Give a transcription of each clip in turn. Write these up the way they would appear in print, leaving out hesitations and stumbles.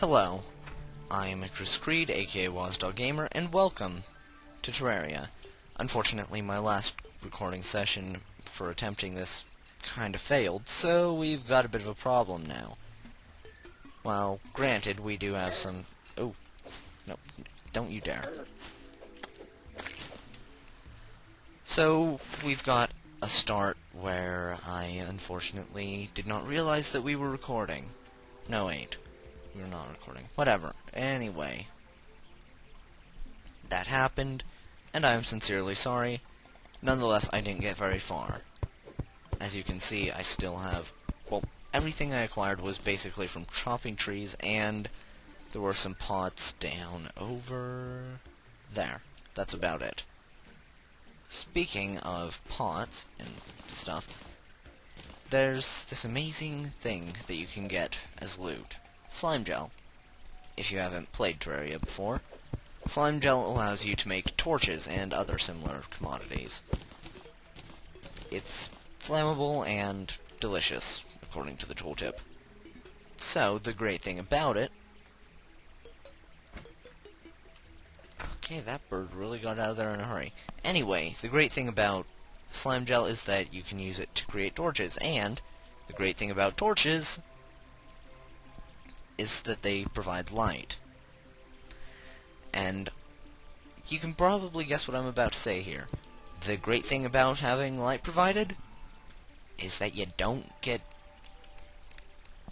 Hello, I am Icarus Creed, aka WasdawGamer, and welcome to Terraria. Unfortunately, my last recording session for attempting this kind of failed, so we've got a bit of a problem now. Well, granted, we do have some... Oh, no, don't you dare. So, we've got a start where I unfortunately did not realize that we were recording. No, wait. We're not recording. Whatever. Anyway. That happened, and I am sincerely sorry. Nonetheless, I didn't get very far. As you can see, I still have... Well, everything I acquired was basically from chopping trees, and there were some pots down over there. That's about it. Speaking of pots and stuff, there's this amazing thing that you can get as loot. Slime gel. If you haven't played Terraria before, slime gel allows you to make torches and other similar commodities. It's flammable and delicious, according to the tooltip. So, the great thing about it... Okay, that bird really got out of there in a hurry. Anyway, the great thing about slime gel is that you can use it to create torches, and the great thing about torches is that they provide light. And you can probably guess what I'm about to say here. The great thing about having light provided is that you don't get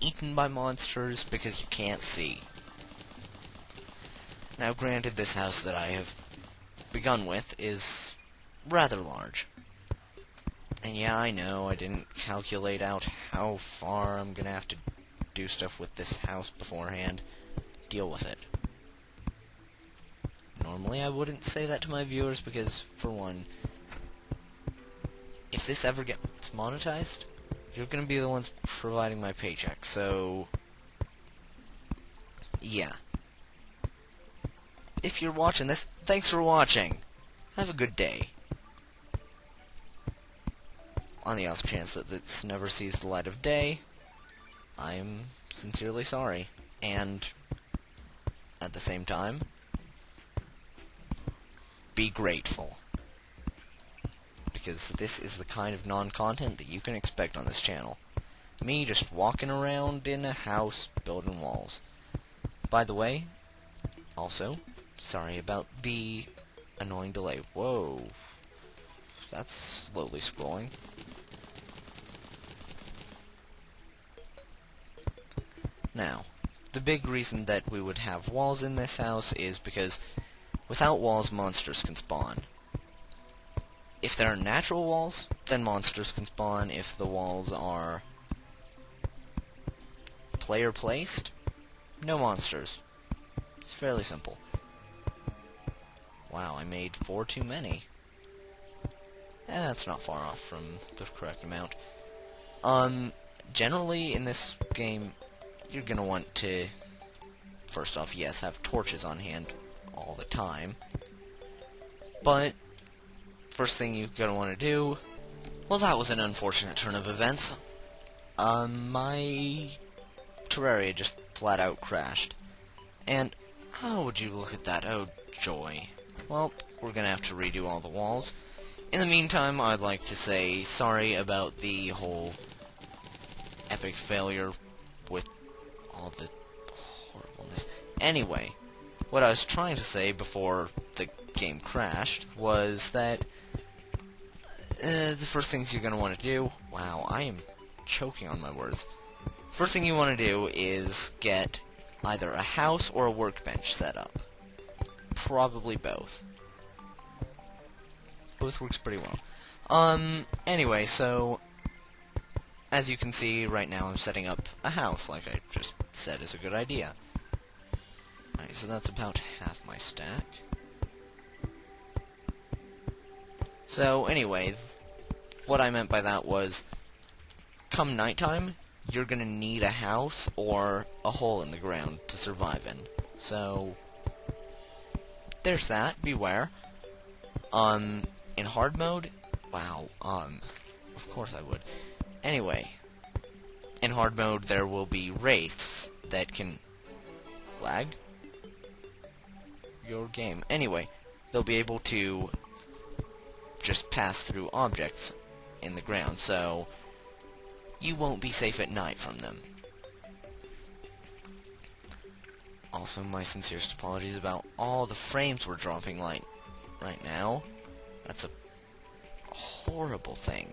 eaten by monsters because you can't see. Now, granted, this house that I have begun with is rather large. And yeah, I know, I didn't calculate out how far I'm gonna have to do stuff with this house beforehand. Deal with it. Normally, I wouldn't say that to my viewers because, for one, if this ever gets monetized, you're gonna be the ones providing my paycheck, so... yeah. If you're watching this, thanks for watching. Have a good day. On the off chance that this never sees the light of day, I am sincerely sorry. And, at the same time, be grateful. Because this is the kind of non-content that you can expect on this channel. Me just walking around in a house building walls. By the way, also... sorry about the annoying delay. Whoa. That's slowly scrolling. Now, the big reason that we would have walls in this house is because without walls, monsters can spawn. If there are natural walls, then monsters can spawn. If the walls are player-placed, no monsters. It's fairly simple. Wow, I made 4 too many. That's not far off from the correct amount. Generally, in this game, you're gonna want to, first off, yes, have torches on hand all the time. But, first thing you're gonna want to do... well, that was an unfortunate turn of events. My Terraria just flat out crashed. And, oh, would you look at that, oh joy. Well, we're gonna have to redo all the walls. In the meantime, I'd like to say sorry about the whole epic failure with all the horribleness. Anyway, what I was trying to say before the game crashed was that the first things you're gonna want to do... wow, I am choking on my words. First thing you want to do is get either a house or a workbench set up. Probably both. Both works pretty well. Anyway, so... as you can see, right now I'm setting up a house, like I just said is a good idea. Alright, so that's about half my stack. So, anyway, what I meant by that was, come nighttime, you're gonna need a house or a hole in the ground to survive in. So... there's that, beware. In hard mode, wow, of course I would. Anyway, in hard mode there will be wraiths that can lag your game. Anyway, they'll be able to just pass through objects in the ground, so you won't be safe at night from them. Also, my sincerest apologies about all the frames we're dropping right now. That's a horrible thing.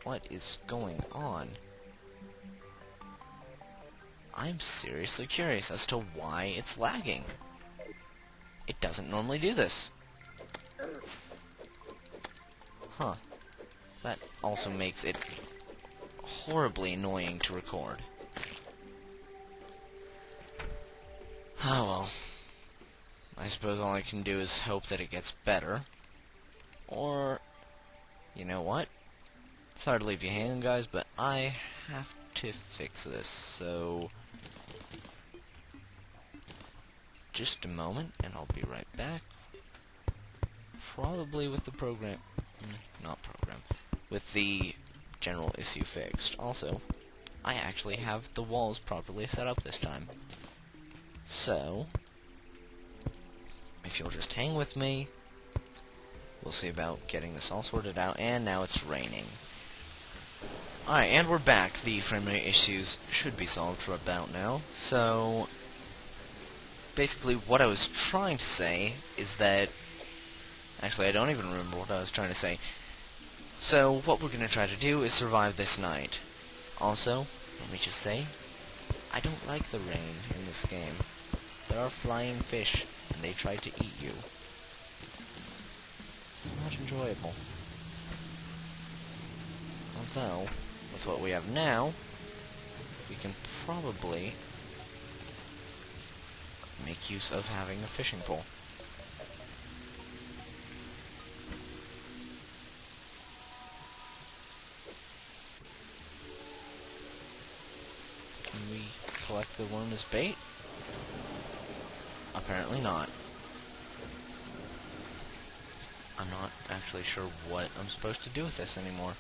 What is going on? I'm seriously curious as to why it's lagging. It doesn't normally do this. Huh. That also makes it horribly annoying to record. Oh well. I suppose all I can do is hope that it gets better. Or, you know what? Sorry to leave you hanging, guys, but I have to fix this, so just a moment, and I'll be right back. Probably with the program, with the general issue fixed. Also, I actually have the walls properly set up this time. So, if you'll just hang with me, we'll see about getting this all sorted out, and now it's raining. Alright, and we're back. The frame rate issues should be solved for about now. So, basically what I was trying to say is that... Actually, I don't even remember what I was trying to say. So, what we're going to try to do is survive this night. Also, let me just say, I don't like the rain in this game. There are flying fish, and they try to eat you. It's not enjoyable. Although, with what we have now, we can probably make use of having a fishing pole. Can we collect the worm as bait? Apparently not. I'm not actually sure what I'm supposed to do with this anymore.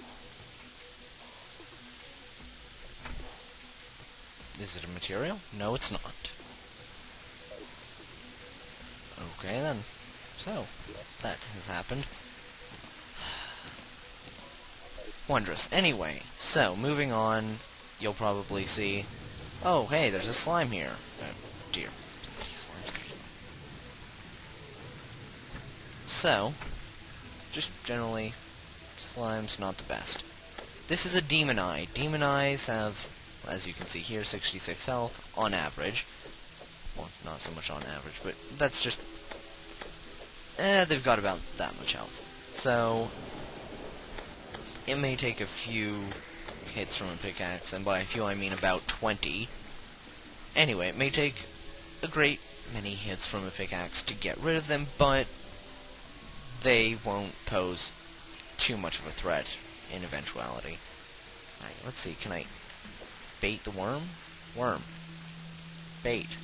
Is it a material? No, it's not. Okay then. So, that has happened. Wondrous. Anyway, so, moving on, you'll probably see... Oh, hey, there's a slime here. Oh, dear. So, just generally, slime's not the best. This is a demon eye. Demon eyes have, as you can see here, 66 health on average. Well, not so much on average, but that's just... they've got about that much health. So, it may take a few hits from a pickaxe, and by a few I mean about 20. Anyway, it may take a great many hits from a pickaxe to get rid of them, but they won't pose too much of a threat in eventuality. Alright, let's see, can I bait the worm? Worm. Bait.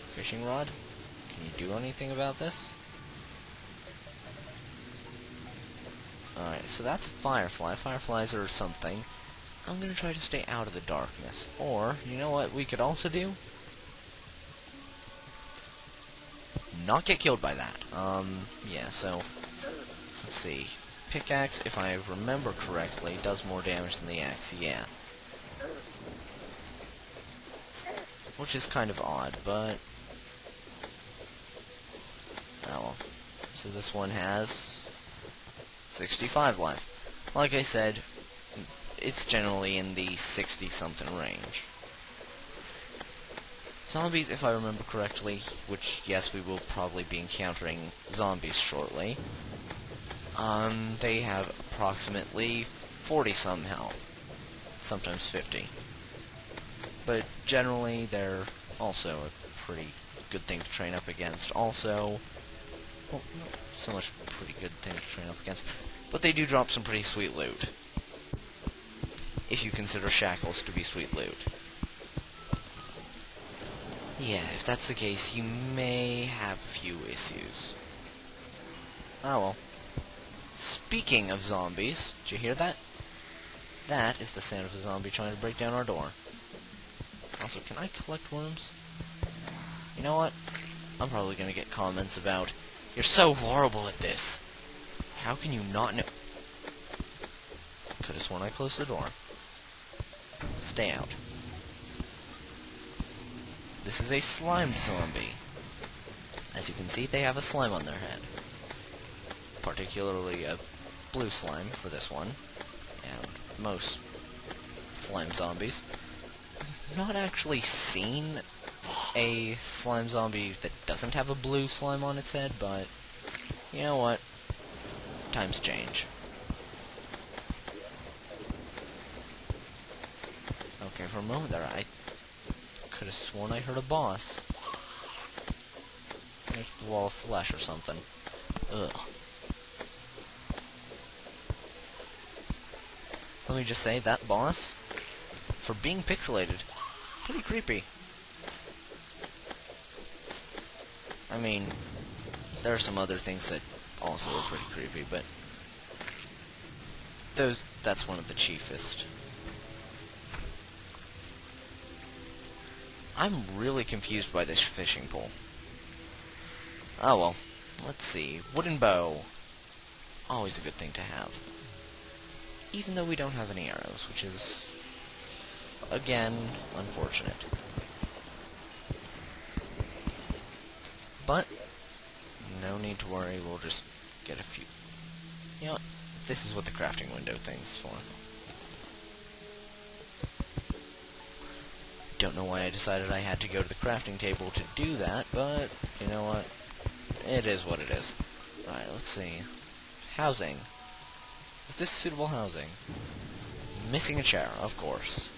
Fishing rod? Can you do anything about this? Alright, so that's a firefly. Fireflies are something. I'm gonna try to stay out of the darkness. Or, you know what we could also do? Not get killed by that. Yeah, so, let's see. Pickaxe, if I remember correctly, does more damage than the axe, yeah. Which is kind of odd, but... oh well. So this one has 65 life. Like I said, it's generally in the 60-something range. Zombies, if I remember correctly, which, yes, we will probably be encountering zombies shortly, they have approximately 40-some health. Sometimes 50. But generally, they're also a pretty good thing to train up against. Also, well, not so much pretty good thing to train up against, but they do drop some pretty sweet loot. If you consider shackles to be sweet loot. Yeah, if that's the case, you may have a few issues. Oh well. Speaking of zombies, did you hear that? that is the sound of a zombie trying to break down our door. Also, can I collect worms? You know what? I'm probably gonna get comments about, "You're so horrible at this. How can you not know?" Could've sworn I closed the door. Stay out. This is a slime zombie. As you can see, they have a slime on their head. Particularly a blue slime for this one. And most slime zombies. I've not actually seen a slime zombie that doesn't have a blue slime on its head, but you know what? Times change. Okay, for a moment there, I could have sworn I heard a boss. Like the wall of flesh or something. Ugh. Let me just say, that boss, for being pixelated, pretty creepy. I mean, there are some other things that also are pretty creepy, but that's one of the chiefest. I'm really confused by this fishing pole. Oh well, let's see. Wooden bow. Always a good thing to have. Even though we don't have any arrows, which is, again, unfortunate. But, no need to worry, we'll just get a few. You know what? This is what the crafting window thing's for. Don't know why I decided I had to go to the crafting table to do that, but, you know what? It is what it is. Alright, let's see. Housing. Is this suitable housing? Missing a chair, of course.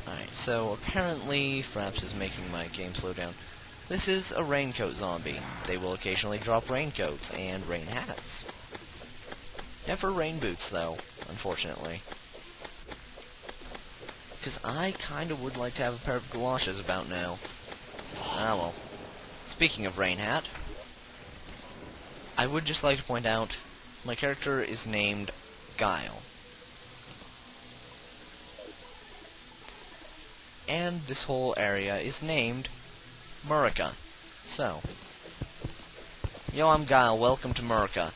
Alright, so apparently Fraps is making my game slow down. This is a raincoat zombie. They will occasionally drop raincoats and rain hats. Never rain boots, though, unfortunately. Because I kind of would like to have a pair of galoshes about now. Ah well. Speaking of rain hat, I would just like to point out, my character is named Guile. And this whole area is named Murica. So, yo, I'm Guile, welcome to Murica.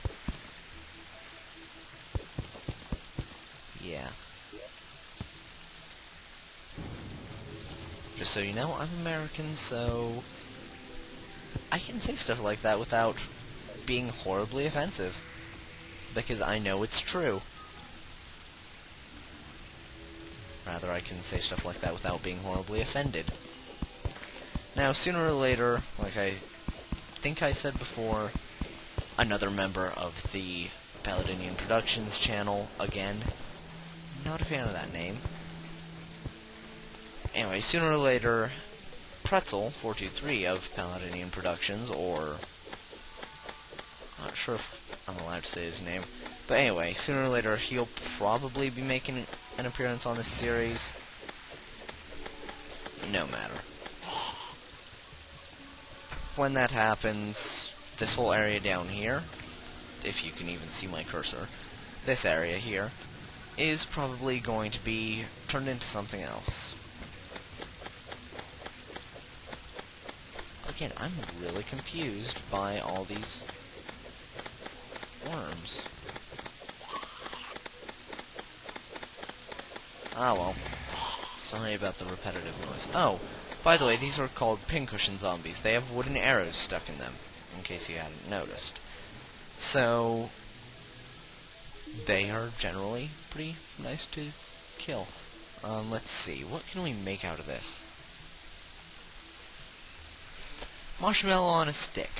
Yeah. Just so you know, I'm American, so I can say stuff like that without being horribly offensive, because I know it's true. Rather, I can say stuff like that without being horribly offended. Now, sooner or later, like I think I said before, another member of the Paladinian Productions channel, again, not a fan of that name. Anyway, sooner or later, Pretzel423 of Paladinian Productions, or not sure if I'm allowed to say his name, but anyway, sooner or later he'll probably be making an appearance on this series. No matter. When that happens, this whole area down here, if you can even see my cursor, this area here, is probably going to be turned into something else. Again, I'm really confused by all these worms. Ah well. Sorry about the repetitive noise. Oh, by the way, these are called pincushion zombies. They have wooden arrows stuck in them, in case you hadn't noticed. So, they are generally pretty nice to kill. Let's see, what can we make out of this? Marshmallow on a stick.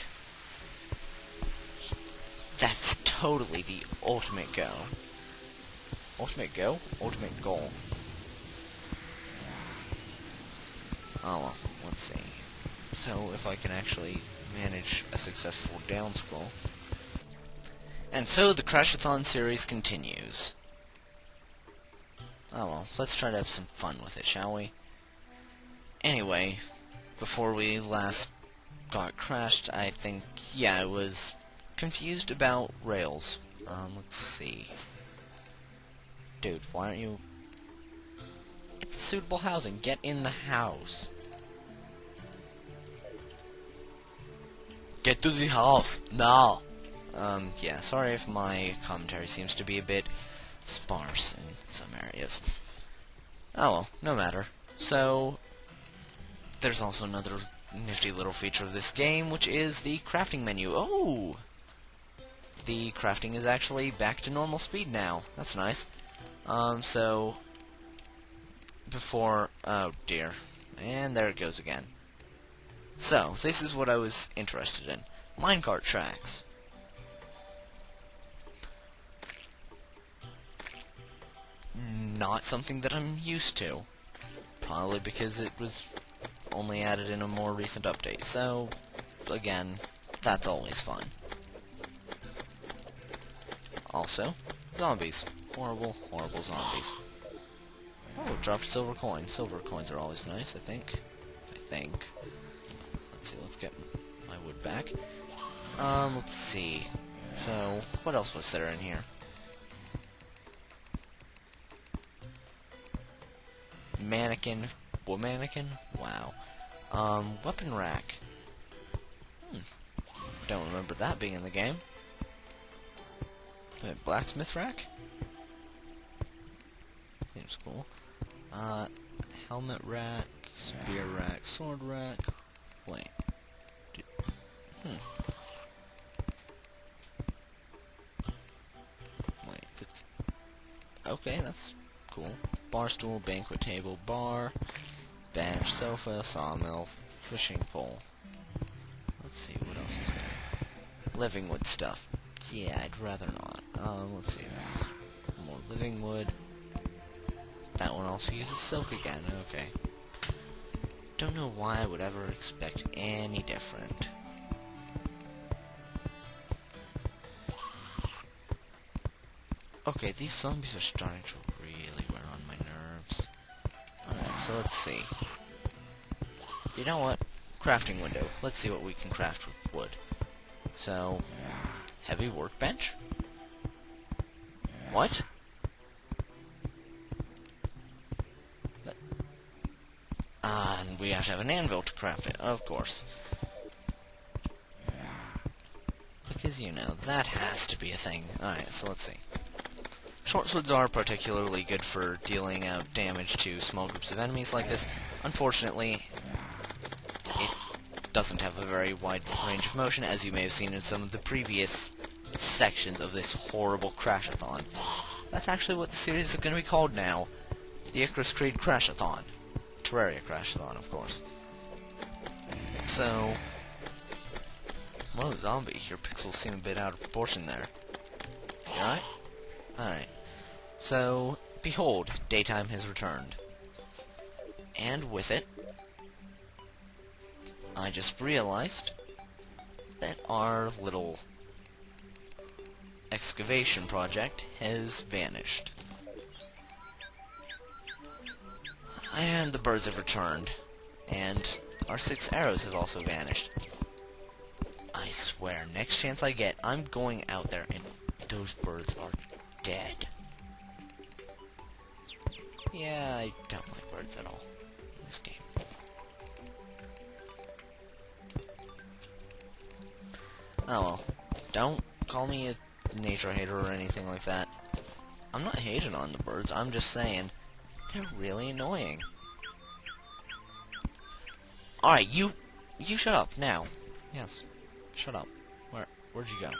That's totally the ultimate go. Ultimate go? Ultimate goal. Oh well, let's see. So, if I can actually manage a successful down scroll. And so, the Crash-O-Thon series continues. Oh well, let's try to have some fun with it, shall we? Anyway, before we last got crashed, I think, yeah, I was confused about rails. Let's see. Dude, why aren't you... It's suitable housing. Get in the house. Get to the house, now! Yeah, sorry if my commentary seems to be a bit sparse in some areas. Oh well, no matter. So, there's also another nifty little feature of this game, which is the crafting menu. Oh! The crafting is actually back to normal speed now. That's nice. So, before... Oh dear. And there it goes again. So, this is what I was interested in. Minecart tracks. Not something that I'm used to. Probably because it was only added in a more recent update. So, again, that's always fun. Also, zombies. Horrible, horrible zombies. Oh, dropped a silver coin. Silver coins are always nice, I think. Let's see, let's get my wood back. Let's see. So, what else was there in here? Mannequin. Wood mannequin? Wow. Weapon rack. Don't remember that being in the game. Blacksmith rack? Seems cool. Helmet rack, spear rack, sword rack. Wait. Wait. Okay, that's cool. Bar stool, banquet table, bar, bench, sofa, sawmill, fishing pole. Let's see, what else is there? Living wood stuff. Yeah, I'd rather not. Let's see, that's more living wood. That one also uses silk again, okay. Don't know why I would ever expect any different. Okay, these zombies are starting to really wear on my nerves. Alright, so let's see. You know what? Crafting window. Let's see what we can craft with wood. So, heavy workbench? What? And we have to have an anvil to craft it, of course. Because, you know, that has to be a thing. Alright, so let's see. Short swords are particularly good for dealing out damage to small groups of enemies like this. Unfortunately, it doesn't have a very wide range of motion, as you may have seen in some of the previous sections of this horrible Crash-O-Thon. That's actually what the series is going to be called now. The Icarus Creed Crash-O-Thon. Terraria Crash-O-Thon, of course. So... Whoa, zombie, your pixels seem a bit out of proportion there. You alright? Alright. So, behold, daytime has returned. And with it, I just realized that our little excavation project has vanished. And the birds have returned. And our 6 arrows have also vanished. I swear, next chance I get, I'm going out there and those birds are dead. Yeah, I don't like birds at all in this game. Oh well. Don't call me a nature hater or anything like that. I'm not hating on the birds, I'm just saying they're really annoying. Alright, you shut up, now. Yes, shut up. Where'd you go?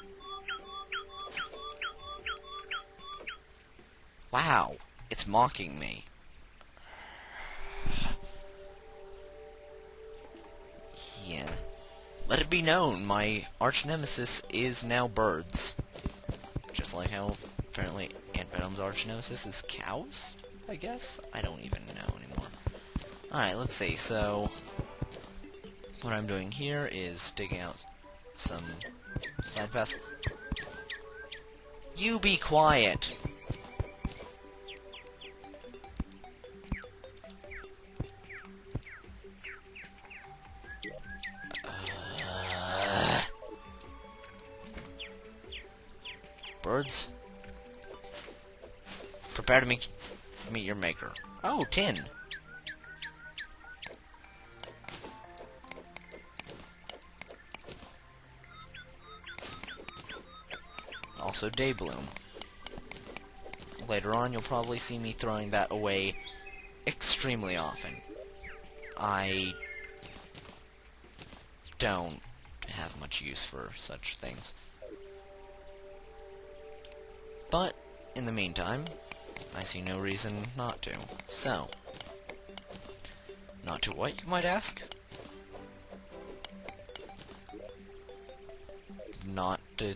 Wow, it's mocking me. Yeah. Let it be known, my arch nemesis is now birds. Just like how, apparently, Aunt Venom's arch nemesis is cows, I guess? I don't even know anymore. Alright, let's see, so... What I'm doing here is digging out some side paths. You be quiet! words. Prepare to meet your maker. Oh, tin. Also Daybloom. Later on, you'll probably see me throwing that away extremely often. I don't have much use for such things. But, in the meantime, I see no reason not to. So, not to what, you might ask? Not to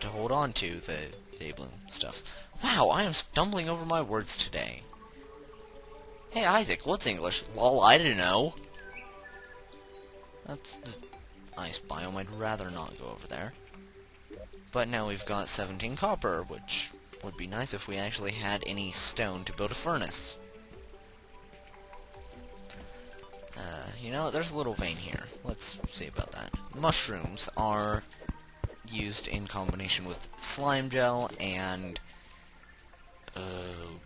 hold on to the Daybloom stuff. Wow, I am stumbling over my words today. Hey Isaac, what's English? Lol, I didn't know. That's the ice biome. I'd rather not go over there. But now we've got 17 copper, which would be nice if we actually had any stone to build a furnace. You know, there's a little vein here. Let's see about that. Mushrooms are used in combination with slime gel and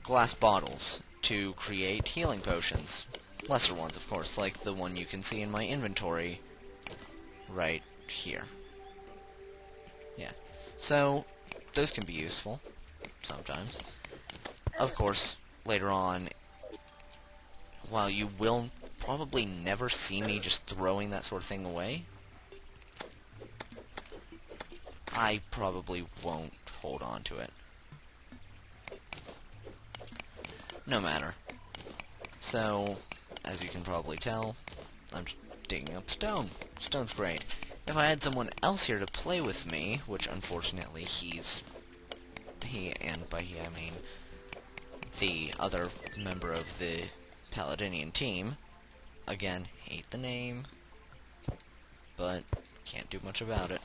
glass bottles to create healing potions. Lesser ones, of course, like the one you can see in my inventory right here. Yeah. So, those can be useful sometimes. Of course, later on, while you will probably never see me just throwing that sort of thing away, I probably won't hold on to it. No matter. So, as you can probably tell, I'm just digging up stone. Stone's great. If I had someone else here to play with me, which unfortunately and by he I mean the other member of the Paladinian team, again, hate the name, but can't do much about it.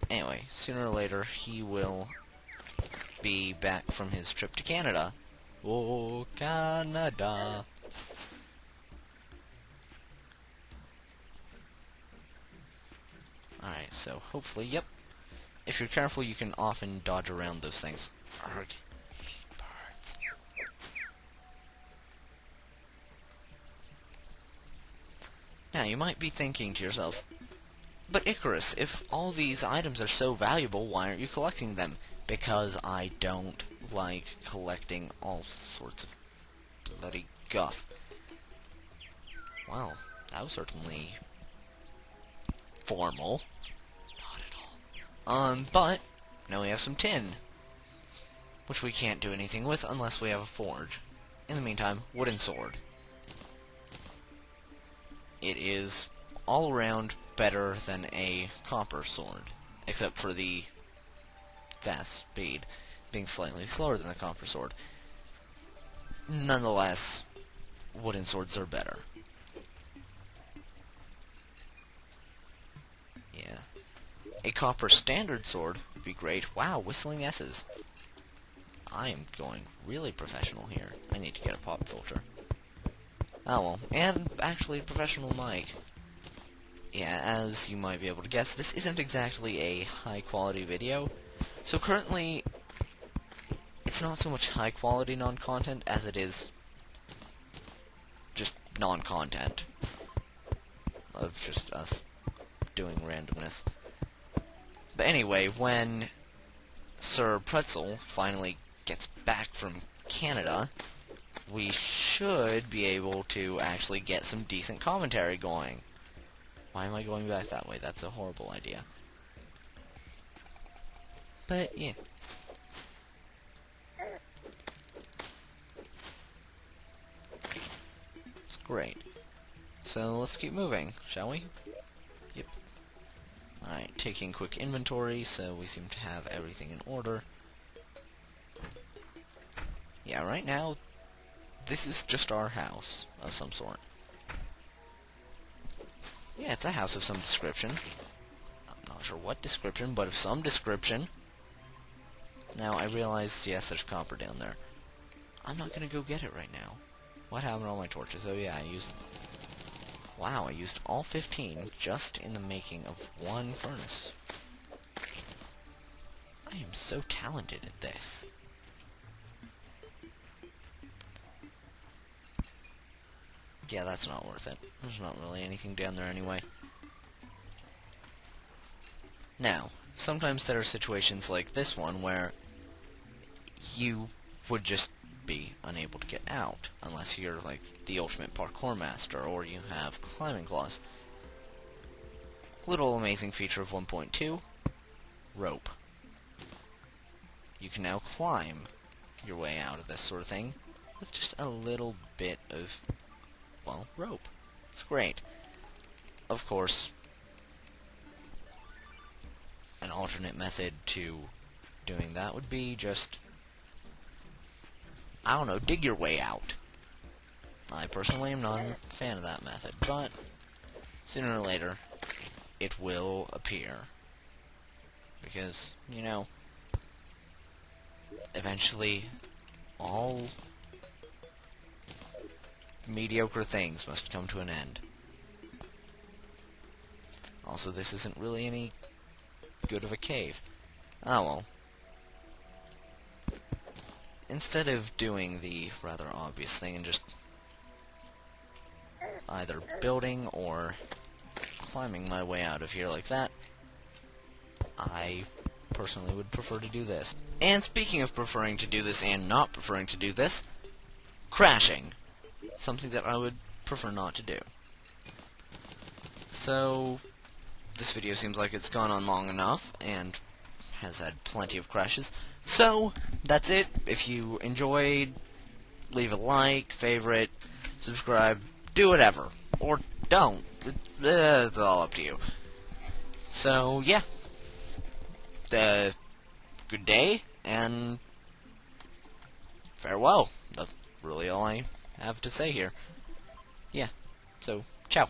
Anyway, sooner or later, he will be back from his trip to Canada. Oh, Canada. Alright, so hopefully, yep. If you're careful, you can often dodge around those things. Arg. Hate birds. Now, you might be thinking to yourself, but Icarus, if all these items are so valuable, why aren't you collecting them? Because I don't like collecting all sorts of bloody guff. Wow, that was certainly formal. Not at all. But now we have some tin, which we can't do anything with unless we have a forge. In the meantime, wooden sword. It is all around better than a copper sword, except for the fast speed being slightly slower than the copper sword. Nonetheless, wooden swords are better. Yeah. A copper standard sword would be great. Wow, whistling S's. I am going really professional here. I need to get a pop filter. Oh well, and actually a professional mic. Yeah, as you might be able to guess, this isn't exactly a high-quality video. So currently, it's not so much high-quality non-content as it is just non-content of just us doing randomness. But anyway, when Sir Pretzel finally gets back from Canada, we should be able to actually get some decent commentary going. Why am I going back that way? That's a horrible idea. But, yeah. It's great. So, let's keep moving, shall we? Yep. Alright, taking quick inventory, so we seem to have everything in order. Yeah, right now, this is just our house of some sort. Yeah, it's a house of some description. I'm not sure what description, but of some description. Now, I realize, yes, there's copper down there. I'm not gonna go get it right now. What happened to all my torches? Oh yeah, I used... Wow, I used all 15 just in the making of one furnace. I am so talented at this. Yeah, that's not worth it. There's not really anything down there anyway. Now, sometimes there are situations like this one where you would just be unable to get out, unless you're like the ultimate parkour master, or you have climbing claws. Little amazing feature of 1.2, rope. You can now climb your way out of this sort of thing with just a little bit of, well, rope. It's great. Of course, an alternate method to doing that would be just, I don't know, dig your way out. I personally am not a fan of that method, but sooner or later, it will appear. Because, you know, eventually, all mediocre things must come to an end. Also, this isn't really any good of a cave. Oh well. Instead of doing the rather obvious thing and just either building or climbing my way out of here like that, I personally would prefer to do this. And speaking of preferring to do this and not preferring to do this, crashing. Something that I would prefer not to do. So, this video seems like it's gone on long enough, and has had plenty of crashes. So, that's it. If you enjoyed, leave a like, favorite, subscribe, do whatever. Or don't. It's all up to you. So, yeah. Good day, and farewell. That's really all I have to say here. Yeah, so, ciao.